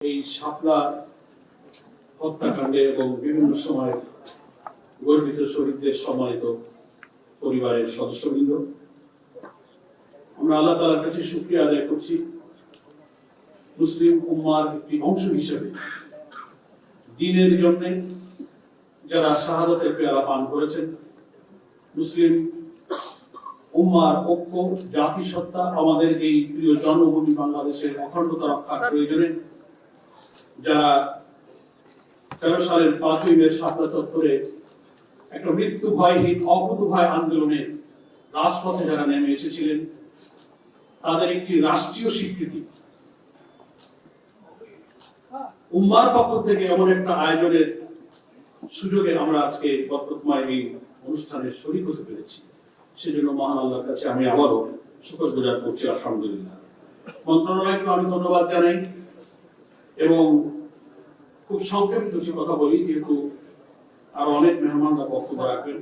এই শাপলা হত্যাকাণ্ডে এবং বিভিন্ন সময় গর্বিত শহীদদের সম্মানিত পরিবারের সদস্যবৃন্দ, আমরা আল্লাহ তাআলার কাছে শুকরিয়া আদায় করছি মুসলিম উম্মার একটি অংশ হিসেবে দ্বীনের জন্য যারা শাহাদাতের পেয়ালা পান করেছেন, মুসলিম উম্মার ঐক্য, জাতিসত্তা, আমাদের এই প্রিয় জন্মভূমি বাংলাদেশের অখণ্ডতা রক্ষার প্রয়োজনে যারা 13 সালের 5ই মে শাপলা চত্বরে একটা মৃত্যু ভয়হীন অকুত ভয় আন্দোলনে রাজপথে যারা নেমে এসেছিলেন, তাদের একটি রাষ্ট্রীয় স্বীকৃতি উম্মার পক্ষ থেকে এমন একটা আয়োজনের সুযোগে আমরা আজকে বরকতময় এই অনুষ্ঠানের শরীক হতে পেরেছি। সেজন্য মহান আল্লাহর কাছে আমি আবারও শুকরগুজার করছি, আলহামদুলিল্লাহ। মন্ত্রণালয়কে আমি ধন্যবাদ জানাই এবং খুব সংক্ষেপে কিছু কথা বলি, যেহেতু আরো অনেক মেহমানরা বক্তব্য রাখবেন।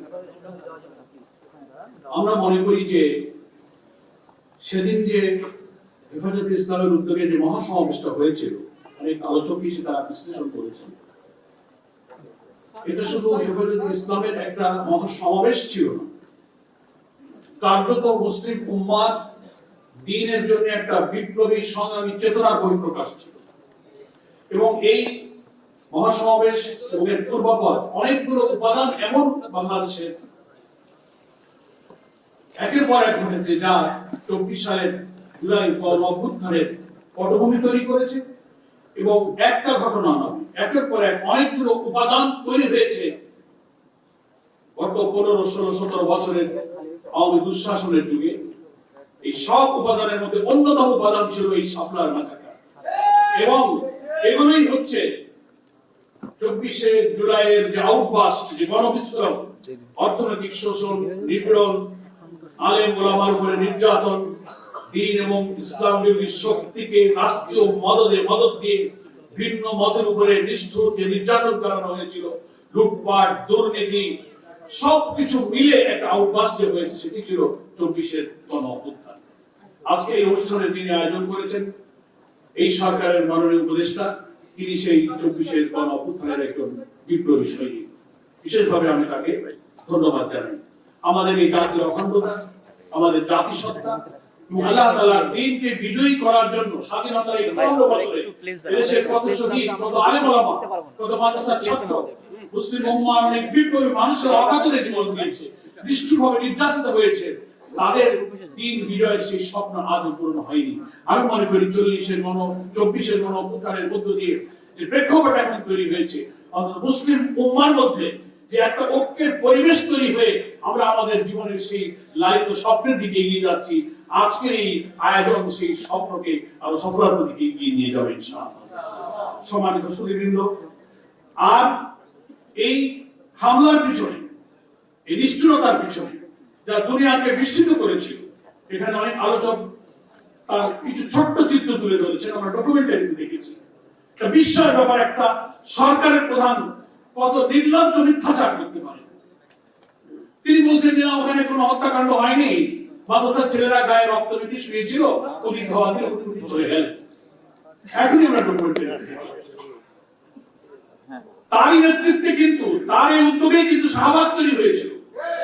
আমরা মনে করি যে সেদিন যে হেফাজতে ইসলামের উদ্যোগে যে মহাসমাবেশটা হয়েছিল, অনেক আলোচক সেটা বিশ্লেষণ করেছেন, এটা শুধু হেফাজতে ইসলামের একটা মহাসমাবেশ ছিল না, কার্যত মুসলিম উম্মার দ্বীনের জন্য একটা বিপ্লবী সংগ্রামী চেতনার বহিঃপ্রকাশ ছিল। এবং এই মহাসমাবেশ এবং এর পূর্বাপর অনেকগুলো উপাদান এমন বাংলাদেশের একের পর এক ঘটেছে, যা 24 সালের জুলাই গণঅভ্যুত্থানের পটভূমি তৈরি করেছে। এবং একটা ঘটনা নয়, একের পর এক অনেকগুলো উপাদান তৈরি হয়েছে গত 15, 16, 17 বছরের আওয়ামী দুঃশাসনের যুগে। এই সব উপাদানের মধ্যে অন্যতম উপাদান ছিল এই শাপলার ম্যাসাকার। এবং এগুলোই হচ্ছে 24শে জুলাইয়ের যে আউটবাস্ট, যে গণবিস্ফোরণ, অর্থনৈতিক শোষণ, নিপীড়ন, আলেম ওলামার উপরে নির্যাতন, দ্বীন এবং ইসলাম বিরোধী শক্তিকে রাষ্ট্রীয় মদদ দিয়ে ভিন্ন মতের উপরে নিষ্ঠুর যে নির্যাতন চালানো হয়েছিল, লুটপাট, দুর্নীতি, সবকিছু মিলে একটা আউটবাস্ট যে হয়েছে, সেটি ছিল 24-এর গণঅভ্যুত্থান। আজকে এই অনুষ্ঠানে যিনি আয়োজন করেছেন, এই সরকারের মাননীয় উপদেষ্টা, তিনি সেই 24-এর গণঅভ্যুত্থানের একজন বিপ্লবী সৈনিক। বিশেষভাবে আমি তাকে ধন্যবাদ জানাই। আমাদের এই জাতির অখণ্ডতা, আমাদের জাতিসত্তা এবং আল্লাহ তাআলার দ্বীনকে বিজয়ী করার জন্য স্বাধীনতার এই 54 বছরে দেশের কত শহীদ, কত আলেম ওলামা, কত মাদ্রাসার ছাত্র, মুসলিম উম্মার অনেক বিপ্লবী মানুষের অকাতরে জীবন দিয়েছে, নিষ্ঠুরভাবে নির্যাতিত হয়েছে, তাদের দ্বীন বিজয়ের সেই স্বপ্ন আজও পূরণ হয়নি। আমি মনে করি 24-এর গণঅভ্যুত্থানের মধ্য দিয়ে যে প্রেক্ষাপট এখন তৈরি হয়েছে, অন্তত মুসলিম উম্মার মধ্যে যে একটা ঐক্যের পরিবেশ তৈরি হয়ে আমরা আমাদের জীবনের সেই লালিত স্বপ্নের দিকে এগিয়ে যাচ্ছি, আজকের এই আয়োজন সেই স্বপ্নকে আরো সফলতার দিকে এগিয়ে নিয়ে যাবে ইনশাআল্লাহ। সম্মানিত সুধীবৃন্দ, আর এই হামলার পিছনে, এই নিষ্ঠুরতার পিছনে যা দুনিয়াকে বিস্মিত করেছিল, এখানে অনেক আলোচক তার কিছু ছোট্ট চিত্র তুলে ধরেছেন, আমরা ডকুমেন্টারিতে দেখেছি। একটা বিস্ময়ের ব্যাপার, একটা সরকারের প্রধান কত নির্লজ্জ মিথ্যাচার করতে পারে। তিনি বলছেন যে না, ওখানে কোনো হত্যাকাণ্ড হয়নি, মাদ্রাসার ছেলেরা গায়ে রক্ত মেখে শুয়েছিল, অধিক হওয়াতে চলে গেলেন। এখনই আমরা ডকুমেন্টারি দেখেছি। তারই নেতৃত্বে কিন্তু, তার এই উদ্যোগেই কিন্তু শাহবাগ তৈরি হয়েছিল।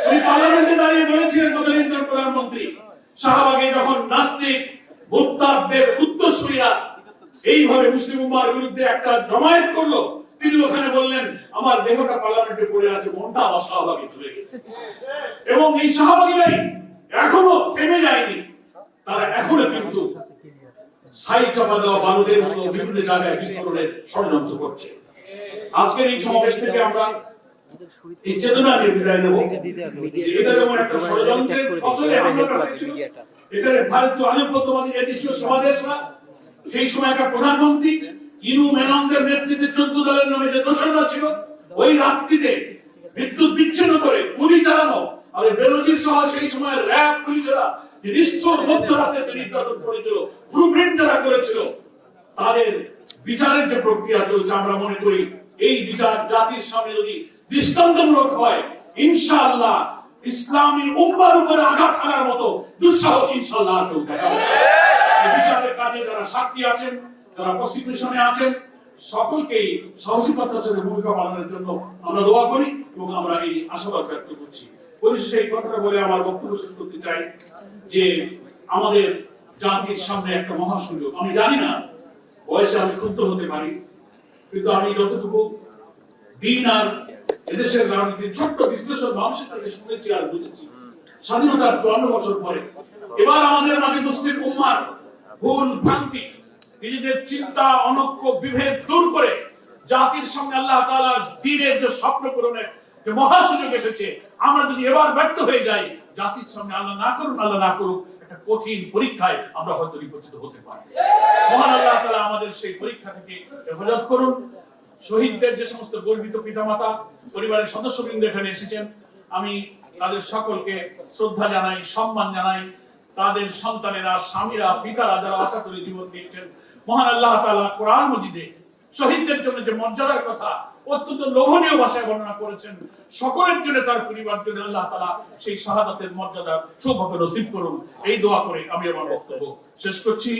উনি পার্লামেন্টে দাঁড়িয়ে বলেছিলেন, তদানীন্তন প্রধানমন্ত্রী, শাহবাগে যখন নাস্তিক মুরতাদদের উত্তরসূরিরা এইভাবে মুসলিম উম্মার বিরুদ্ধে একটা জমায়েত করলো, তিনি ওখানে বললেন, আমার দেহটা পার্লামেন্টে পড়ে আছে, মনটা আমার শাহবাগে চলে গেছে। এবং এই শাহবাগীরাই এখনো থেমে যায়নি, তারা এখনো কিন্তু ছাই চাপা দেওয়া বারুদের মতো বিভিন্ন জায়গায় বিস্ফোরণের ষড়যন্ত্র করছে। আজকের এই সমাবেশ থেকে আমরা এই চেতনা নিয়ে বিদায় নেব। এটা যেমন একটা ষড়যন্ত্রের ফসলে হামলাটা হয়েছিল, এখানে ভারতীয় আধিপত্যবাদী এদেশীয় সমাবেশরা, সেই সময় একটা প্রধানমন্ত্রী ইনু মেননদের নেতৃত্বে 14 দলের নামে যে দোসররা ছিল, ওই রাত্রিতে বিদ্যুৎ বিচ্ছিন্ন করে গুলি চালানো, আর বেনজির সহ সেই সময় র্যাব পুলিশেরা যে নিষ্ঠুর মধ্যরাতে নির্যাতন করেছিল, ব্লুপ্রিন্ট যারা করেছিল, তাদের বিচারের যে প্রক্রিয়া চলছে, আমরা মনে করি এই বিচার জাতির সামনে যদি দৃষ্টান্তমূলক হয়, ইনশাআল্লাহ ইসলামী উম্মার উপরে আঘাত হানার মতো দুঃসাহস ইনশাআল্লাহ আর কেউ দেখাবে। এই বিচারের কাজে যারা সাক্ষী আছেন, যারা প্রসিকিউশনে আছেন সকলকেই সাহসিকতার সাথে ভূমিকা পালনের জন্য আমরা দোয়া করি এবং আমরা এই আশাবাদ ব্যক্ত করছি। পরিশেষে এই কথাটা বলে আমার বক্তব্য শেষ করতে চাই যে আমাদের জাতির সামনে একটা মহা সুযোগ। আমি জানি না, বয়সে আমি ক্ষুব্ধ হতে পারি, কিন্তু আমি যতটুকু দিন আর এদেশের রাজনীতির ছোট্ট বিশ্লেষণ মানুষের কাছে শুনেছি আর বুঝেছি, স্বাধীনতার 54 বছর পরে এবার আমাদের মাঝে মুসলিম উম্মার ভুল ভ্রান্তি, নিজেদের চিন্তা অনৈক্য বিভেদ দূর করে জাতির সামনে আল্লাহ তাআলার দ্বীনের যে স্বপ্ন পূরণের যে মহা সুযোগ এসেছে, আমরা যদি এবার ব্যর্থ হয়ে যাই, জাতির সামনে আল্লাহ না করুক একটা কঠিন পরীক্ষায় আমরা হয়তো নিপতিত হতে পারি। মহান আল্লাহ তাআলা আমাদের সেই পরীক্ষা থেকে হেফাজত করুন। শহীদদের যে সমস্ত গর্বিত পিতামাতা পরিবারের সদস্যবৃন্দ এখানে এসেছেন, আমি তাদের সকলকে শ্রদ্ধা জানাই, সম্মান জানাই। তাদের সন্তানেরা, স্বামীরা, পিতারা যারা আকাতরে জীবন দিয়েছেন, মহান আল্লাহ তাআলা কোরআন মাজিদে শহীদদের জন্য যে মর্যাদার কথা অত্যন্ত লোভনীয় ভাষায় বর্ণনা করেছেন, সকলের জন্য তার পরিবার জন্য আল্লাহ তাআলা সেই শাহাদাতের মর্যাদা সৌভাগ্য নসিব করুন, এই দোয়া করে আমি আমার বক্তব্য শেষ করছি।